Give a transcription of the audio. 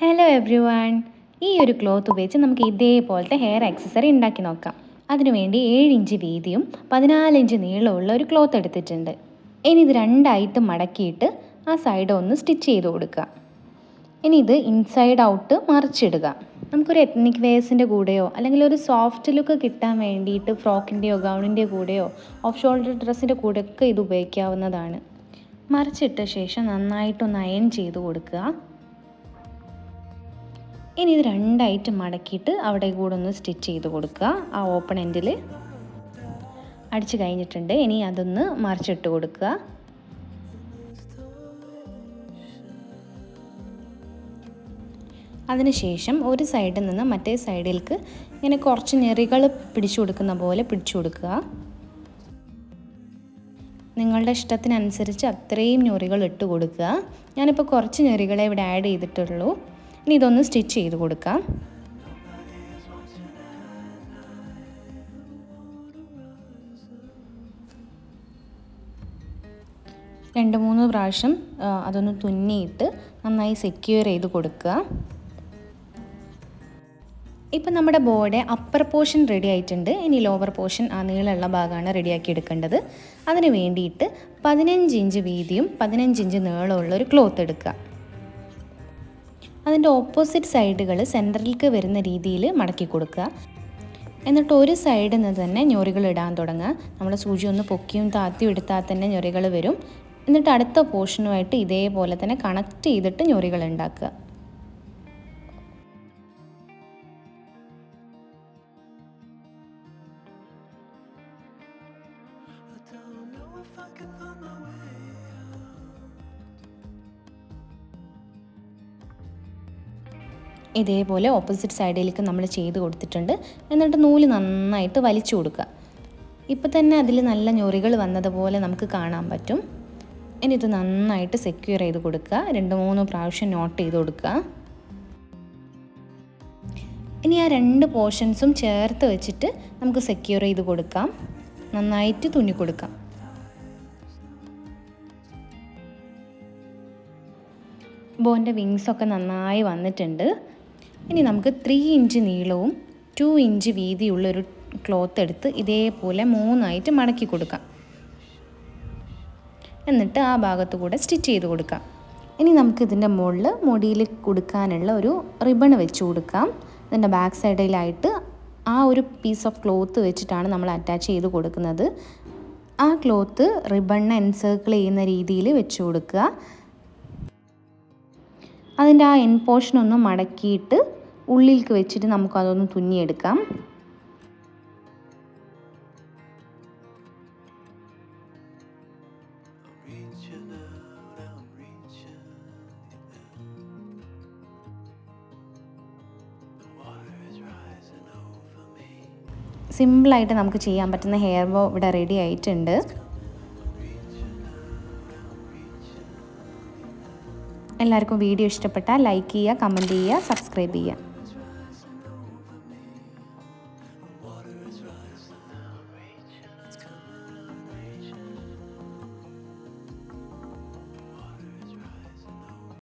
Hello every one. ഈ ഒരു cloth ഉപയോഗിച്ച് നമുക്ക് ഇതേപോലത്തെ ഹെയർ ആക്സസറി ഉണ്ടാക്കി നോക്കാം. അതിനുവേണ്ടി 7 ഇഞ്ച് വീതിയും 14 ഇഞ്ച് നീളമുള്ള ഒരു ക്ലോത്ത് എടുത്തിട്ടുണ്ട്. ഇനി ഇത് രണ്ടായിട്ട് മടക്കിയിട്ട് ആ സൈഡ് ഒന്ന് സ്റ്റിച്ച് ചെയ്ത് കൊടുക്കുക. ഇനി ഇത് ഇൻസൈഡ് ഔട്ട് മറിച്ചിടുക. നമുക്കൊരു എത്നിക് വെയേഴ്സിൻ്റെ കൂടെയോ അല്ലെങ്കിൽ ഒരു സോഫ്റ്റ് ലുക്ക് കിട്ടാൻ വേണ്ടിയിട്ട് ഫ്രോക്കിൻ്റെയോ ഗൗണിൻ്റെ കൂടെയോ ഓഫ് ഷോൾഡർ ഡ്രസ്സിൻ്റെ കൂടെയൊക്കെ ഇത് ഉപയോഗിക്കാവുന്നതാണ്. മറിച്ചിട്ട ശേഷം നന്നായിട്ടൊന്ന് അയൺ ചെയ്ത് കൊടുക്കുക. ഇനി ഇത് രണ്ടായിട്ട് മടക്കിയിട്ട് അവിടെ കൂടെ ഒന്ന് സ്റ്റിച്ച് ചെയ്ത് കൊടുക്കുക. ആ ഓപ്പൺ എൻഡിൽ അടിച്ച് കഴിഞ്ഞിട്ടുണ്ട്. ഇനി അതൊന്ന് മറിച്ചിട്ട് കൊടുക്കുക. അതിനുശേഷം ഒരു സൈഡിൽ നിന്ന് മറ്റേ സൈഡിലേക്ക് ഇങ്ങനെ കുറച്ച് ഞെറികൾ പിടിച്ചു കൊടുക്കുന്ന പോലെ പിടിച്ചു കൊടുക്കുക. നിങ്ങളുടെ ഇഷ്ടത്തിനനുസരിച്ച് അത്രയും ഞൊറികൾ ഇട്ട് കൊടുക്കുക. ഞാനിപ്പോൾ കുറച്ച് ഞൊറികളെ ഇവിടെ ആഡ് ചെയ്തിട്ടുള്ളൂ. ഇനി ഇതൊന്ന് സ്റ്റിച്ച് ചെയ്ത് കൊടുക്കാം. രണ്ട് മൂന്ന് പ്രാവശ്യം അതൊന്ന് തുന്നിയിട്ട് നന്നായി സെക്യൂർ ചെയ്ത് കൊടുക്കുക. ഇപ്പം നമ്മുടെ ബോയുടെ അപ്പർ പോർഷൻ റെഡി ആയിട്ടുണ്ട്. ഇനി ലോവർ പോർഷൻ ആ നീളമുള്ള ഭാഗമാണ് റെഡിയാക്കി എടുക്കേണ്ടത്. അതിന് വേണ്ടിയിട്ട് 15 ഇഞ്ച് വീതിയും 15 ഇഞ്ച് നീളമുള്ള ഒരു ക്ലോത്ത് എടുക്കുക. അതിൻ്റെ ഓപ്പോസിറ്റ് സൈഡുകൾ സെൻറ്ററിലേക്ക് വരുന്ന രീതിയിൽ മടക്കി കൊടുക്കുക. എന്നിട്ട് ഒരു സൈഡിൽ നിന്ന് തന്നെ ഞൊറികൾ ഇടാൻ തുടങ്ങുക. നമ്മൾ സൂചി ഒന്ന് പൊക്കിയും താത്തിയും എടുത്താൽ തന്നെ ഞൊറികൾ വരും. എന്നിട്ട് അടുത്ത പോർഷനുമായിട്ട് ഇതേപോലെ തന്നെ കണക്ട് ചെയ്തിട്ട് ഞൊറികൾ ഉണ്ടാക്കുക. ഇതേപോലെ ഓപ്പോസിറ്റ് സൈഡിലേക്ക് നമ്മൾ ചെയ്ത് കൊടുത്തിട്ടുണ്ട്. എന്നിട്ട് നൂല് നന്നായിട്ട് വലിച്ചു കൊടുക്കുക. ഇപ്പം തന്നെ അതിൽ നല്ല ഞൊറികൾ വന്നതുപോലെ നമുക്ക് കാണാൻ പറ്റും. ഇനി ഇത് നന്നായിട്ട് സെക്യൂർ ചെയ്ത് കൊടുക്കുക. 2-3 പ്രാവശ്യം നോട്ട് ചെയ്ത് കൊടുക്കുക. ഇനി ആ 2 പോർഷൻസും ചേർത്ത് വെച്ചിട്ട് നമുക്ക് സെക്യൂർ ചെയ്ത് കൊടുക്കാം. നന്നായിട്ട് തുന്നി കൊടുക്കാം. ബോൻ്റെ വിങ്സൊക്കെ നന്നായി വന്നിട്ടുണ്ട്. ഇനി നമുക്ക് 3 ഇഞ്ച് നീളവും 2 ഇഞ്ച് വീതിയുള്ളൊരു ക്ലോത്ത് എടുത്ത് ഇതേപോലെ 3ആയിട്ട് മടക്കി കൊടുക്കാം. എന്നിട്ട് ആ ഭാഗത്തു കൂടെ സ്റ്റിച്ച് ചെയ്ത് കൊടുക്കാം. ഇനി നമുക്ക് ഇതിൻ്റെ മുകളിൽ മുടിയിൽ കൊടുക്കാനുള്ള ഒരു റിബൺ വെച്ച് കൊടുക്കാം. ഇതിൻ്റെ ബാക്ക് സൈഡിലായിട്ട് ആ ഒരു പീസ് ഓഫ് ക്ലോത്ത് വെച്ചിട്ടാണ് നമ്മൾ അറ്റാച്ച് ചെയ്ത് കൊടുക്കുന്നത്. ആ ക്ലോത്ത് റിബണിനെ എൻസർക്കിൾ ചെയ്യുന്ന രീതിയിൽ വെച്ച് കൊടുക്കുക. അതിൻ്റെ ആ എൻ പോർഷൻ ഒന്ന് മടക്കിയിട്ട് ഉള്ളിലേക്ക് വെച്ചിട്ട് നമുക്കതൊന്ന് തുന്നിയെടുക്കാം. സിമ്പിളായിട്ട് നമുക്ക് ചെയ്യാൻ പറ്റുന്ന ഹെയർ ബോ ഇവിടെ റെഡി ആയിട്ടുണ്ട്. എല്ലാവർക്കും വീഡിയോ ഇഷ്ടപ്പെട്ടാൽ ലൈക്ക് ചെയ്യുക, കമൻറ്റ് ചെയ്യുക, സബ്സ്ക്രൈബ് ചെയ്യുക.